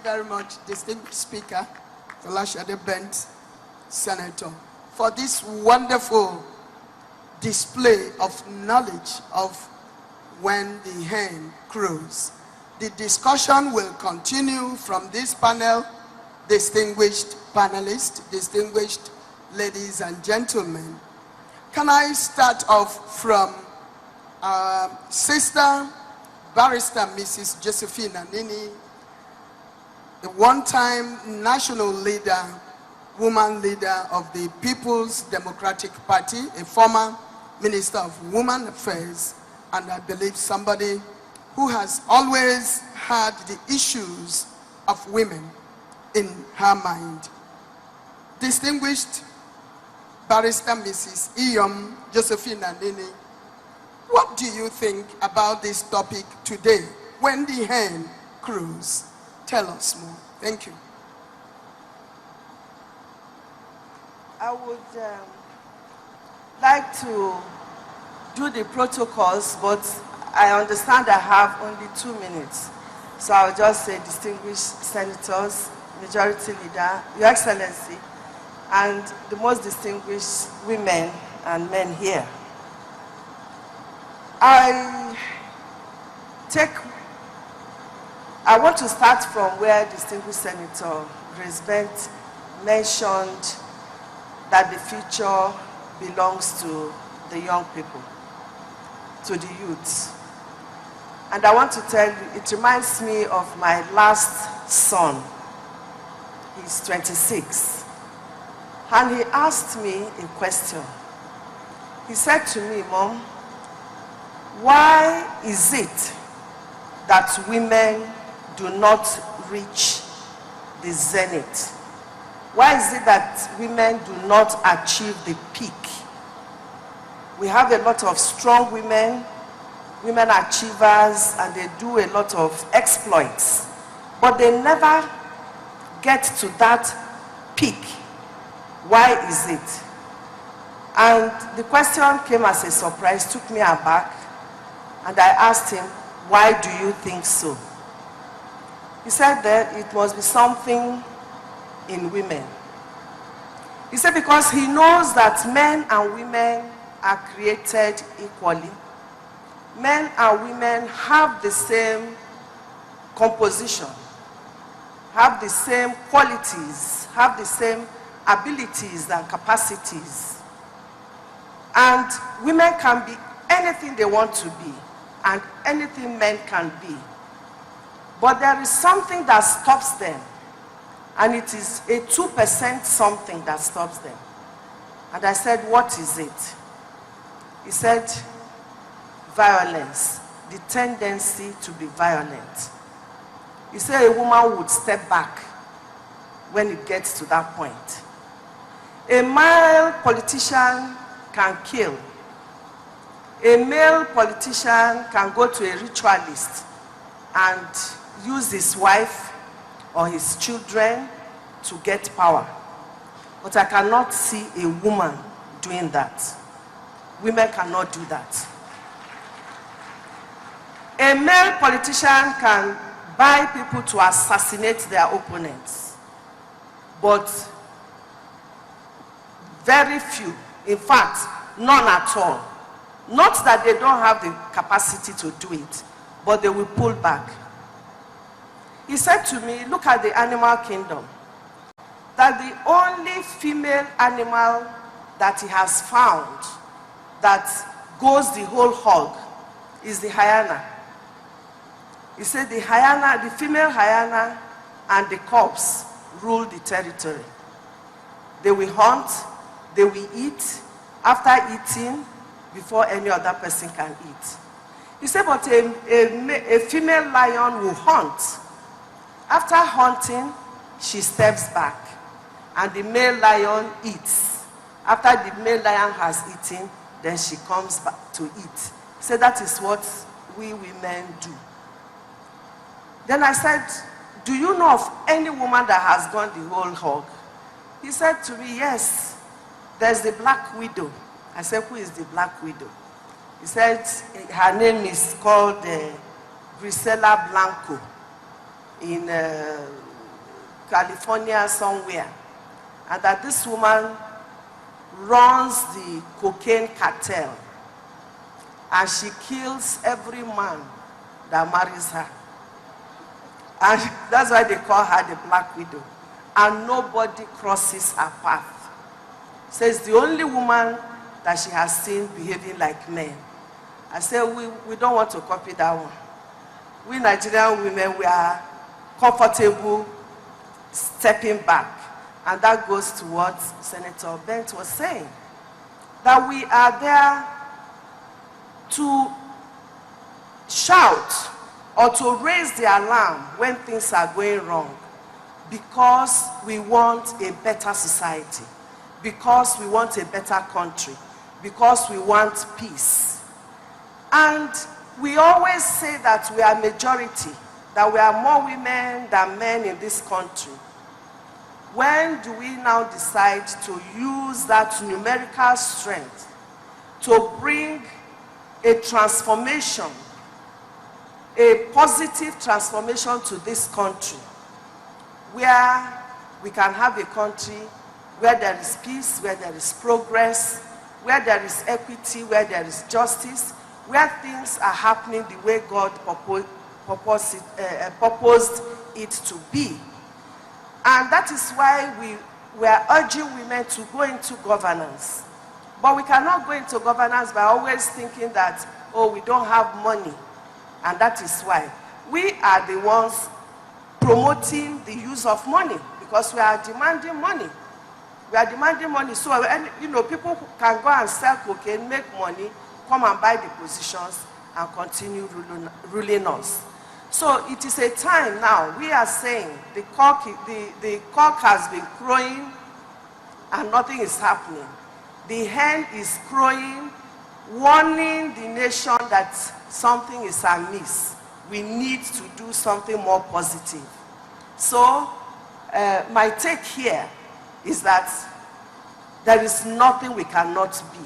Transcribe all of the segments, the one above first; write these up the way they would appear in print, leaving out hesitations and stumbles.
you very much, distinguished Speaker, Olashade Bent, Senator, for this wonderful display of knowledge of when the hen crows. The discussion will continue from this panel, distinguished panelists, distinguished ladies and gentlemen. Can I start off from Sister Barrister Mrs. Josephine Anenih, the one-time national leader, woman leader of the People's Democratic Party, a former Minister of Women Affairs, and I believe somebody who has always had the issues of women in her mind. Distinguished Barrister Mrs. Josephine Anenih, what do you think about this topic today, when the hen crows? Tell us more. Thank you. I would like to do the protocols, but I understand I have only 2 minutes. So I'll just say, distinguished senators, majority leader, Your Excellency, and the most distinguished women and men here. I want to start from where distinguished Senator Grace Bent mentioned that the future belongs to the young people, to the youth. And I want to tell you, it reminds me of my last son. He's 26. And he asked me a question. He said to me, Mom, why is it that women do not reach the zenith? Why is it that women do not achieve the peak? We have a lot of strong women, women achievers, and they do a lot of exploits, but they never get to that peak. Why is it? And the question came as a surprise, took me aback, and I asked him, why do you think so? He said that it must be something in women. He said because he knows that men and women are created equally. Men and women have the same composition, have the same qualities, have the same abilities and capacities. And women can be anything they want to be, and anything men can be. But there is something that stops them, and it is a 2% something that stops them. And I said, what is it? He said, violence, the tendency to be violent. He said a woman would step back when it gets to that point. A male politician can kill. A male politician can go to a ritualist and use his wife or his children to get power. But I cannot see a woman doing that. Women cannot do that. A male politician can buy people to assassinate their opponents, but very few, in fact, none at all. Not that they don't have the capacity to do it, but they will pull back. He said to me, look at the animal kingdom, that the only female animal that he has found that goes the whole hog is the hyena. He said the hyena, the female hyena and the cubs rule the territory. They will hunt, they will eat, after eating, before any other person can eat. He said, but a female lion will hunt. After hunting, she steps back, and the male lion eats. After the male lion has eaten, then she comes back to eat. He said, that is what we women do. Then I said, do you know of any woman that has gone the whole hog? He said to me, yes, there's the black widow. I said, who is the black widow? He said, her name is called Grisela Blanco in California somewhere, and that this woman runs the cocaine cartel, and she kills every man that marries her. And that's why they call her the Black Widow. And nobody crosses her path. Says the only woman that she has seen behaving like men. I said, we don't want to copy that one. We Nigerian women, we are comfortable stepping back. And that goes to what Senator Bent was saying. That we are there to shout or to raise the alarm when things are going wrong, because we want a better society, because we want a better country, because we want peace. And we always say that we are majority, that we are more women than men in this country. When do we now decide to use that numerical strength to bring a transformation, a positive transformation to this country, where we can have a country where there is peace, where there is progress, where there is equity, where there is justice, where things are happening the way God purposed it to be. And that is why we are urging women to go into governance. But we cannot go into governance by always thinking that, oh, we don't have money. And that is why we are the ones promoting the use of money, because we are demanding money. We are demanding money. So, people can go and sell cocaine, make money, come and buy the positions, and continue ruling us. So it is a time now. We are saying the cock has been crowing and nothing is happening. The hen is crowing, warning the nation that something is amiss. We need to do something more positive. So my take here is that there is nothing we cannot be.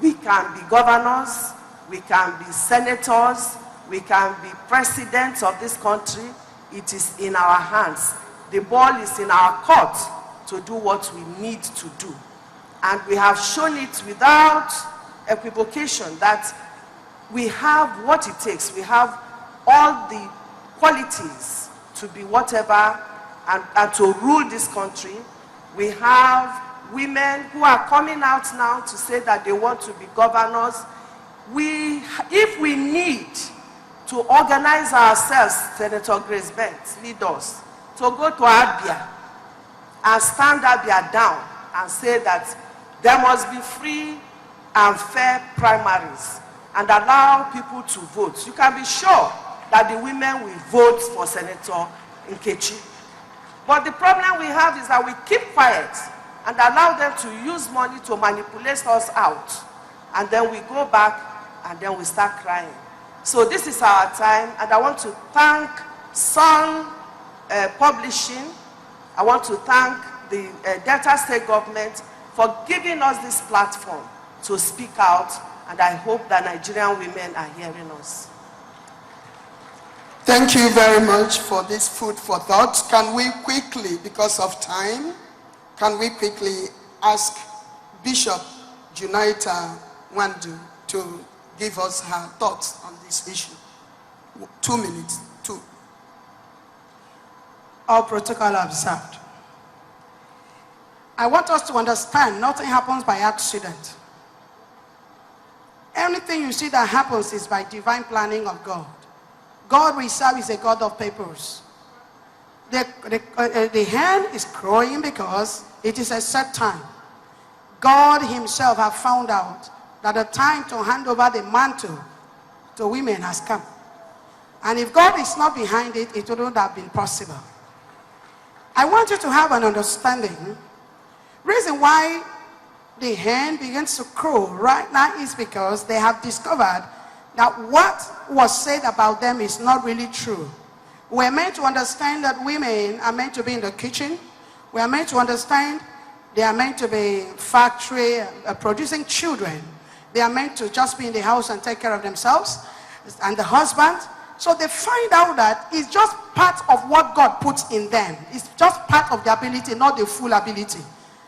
We can be governors, we can be senators, we can be presidents of this country. It is in our hands. The ball is in our court to do what we need to do. And we have shown it without equivocation that we have what it takes. We have all the qualities to be whatever and to rule this country. We have women who are coming out now to say that they want to be governors. If we need to organize ourselves, Senator Grace Bent, lead us, to go to Abia and stand Abia down and say that there must be free and fair primaries and allow people to vote. You can be sure that the women will vote for Senator Nkechi. But the problem we have is that we keep quiet and allow them to use money to manipulate us out. And then we go back and then we start crying. So this is our time, and I want to thank Sun Publishing. I want to thank the Delta State government for giving us this platform to speak out, and I hope that Nigerian women are hearing us. Thank you very much for this food for thought. Can we quickly, because of time, can we quickly ask Bishop Junaita Wandu to give us her thoughts on this issue? 2 minutes. 2. All protocol observed. I want us to understand nothing happens by accident. Anything you see that happens is by divine planning of God. God we serve is a God of purpose. The hen is crowing because it is a set time. God himself has found out that the time to hand over the mantle to women has come. And if God is not behind it, it wouldn't have been possible. I want you to have an understanding. Reason why the hen begins to crow right now is because they have discovered that what was said about them is not really true. We're meant to understand that women are meant to be in the kitchen. We are meant to understand they are meant to be factory producing children. They are meant to just be in the house and take care of themselves. And the husband, So they find out that it's just part of what God puts in them. It's just part of the ability, not the full ability.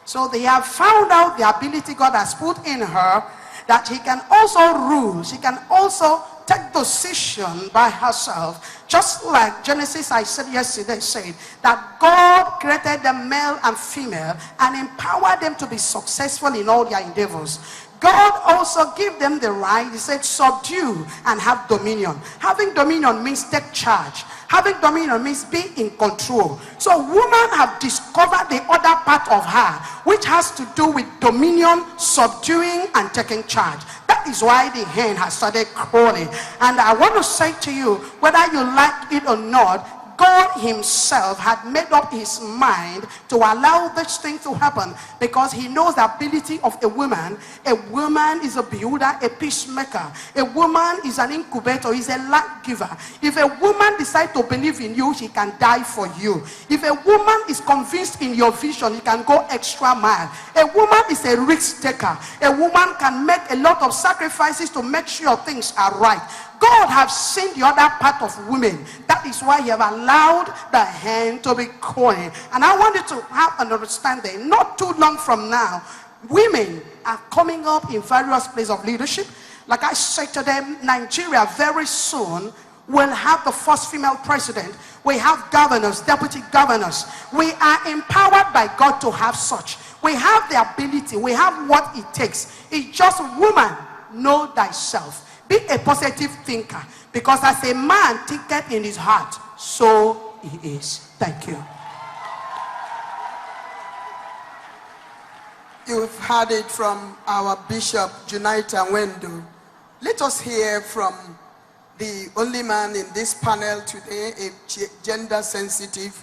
So they have found out the ability God has put in her, that he can also rule. She can also take decision by herself. Just like Genesis, I said yesterday, said that God created them male and female and empowered them to be successful in all their endeavors. God also gave them the right. He said, subdue and have dominion. Having dominion means take charge. Having dominion means be in control. So women have discovered the other part of her, which has to do with dominion, subduing, and taking charge. That is why the hen has started crawling. And I want to say to you, whether you like it or not, God himself had made up his mind to allow this thing to happen, because he knows the ability of a woman. A woman is a builder, a peacemaker. A woman is an incubator, is a life giver. If a woman decides to believe in you, she can die for you. If a woman is convinced in your vision, she can go extra mile. A woman is a risk taker. A woman can make a lot of sacrifices to make sure things are right. God has seen the other part of women. That is why he have allowed the hen to be crowing. And I want you to have an understanding. Not too long from now, women are coming up in various places of leadership. Like I said to them, Nigeria very soon will have the first female president. We have governors, deputy governors. We are empowered by God to have such. We have the ability. We have what it takes. It's just, woman, know thyself. Be a positive thinker, because as a man thinketh in his heart, so he is. Thank you. You've heard it from our Bishop, Junaita Wendo. Let us hear from the only man in this panel today, a gender-sensitive,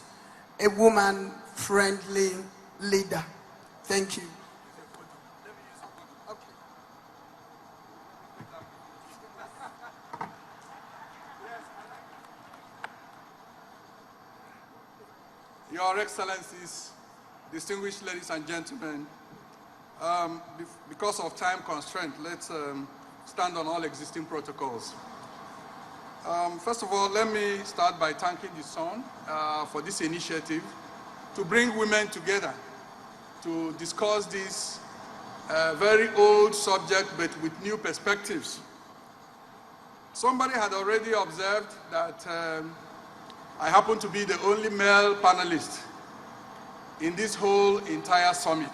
a woman-friendly leader. Thank you. Your Excellencies, distinguished ladies and gentlemen, because of time constraint, let's stand on all existing protocols. First of all, let me start by thanking the Sun for this initiative to bring women together to discuss this very old subject, but with new perspectives. Somebody had already observed that I happen to be the only male panelist in this whole entire summit.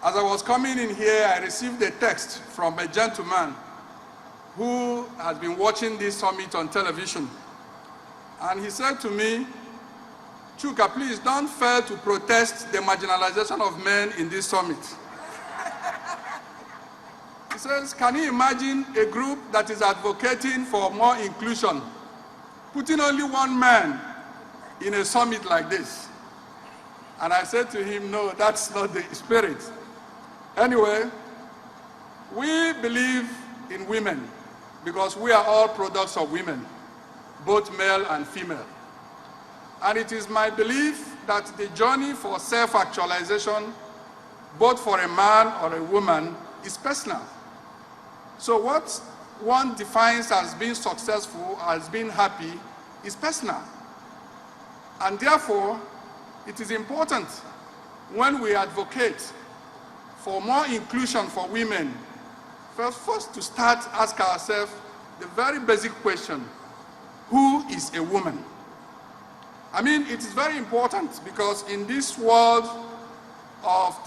As I was coming in here, I received a text from a gentleman who has been watching this summit on television. And he said to me, Chuka, please don't fail to protest the marginalization of men in this summit. He says, can you imagine a group that is advocating for more inclusion, putting only one man in a summit like this? And I said to him, no, that's not the spirit. Anyway, we believe in women because we are all products of women, both male and female. And it is my belief that the journey for self-actualization, both for a man or a woman, is personal. So what one defines as being successful, as being happy, is personal. And therefore, it is important when we advocate for more inclusion for women, first to start ask ourselves the very basic question, who is a woman? I mean, it is very important because in this world of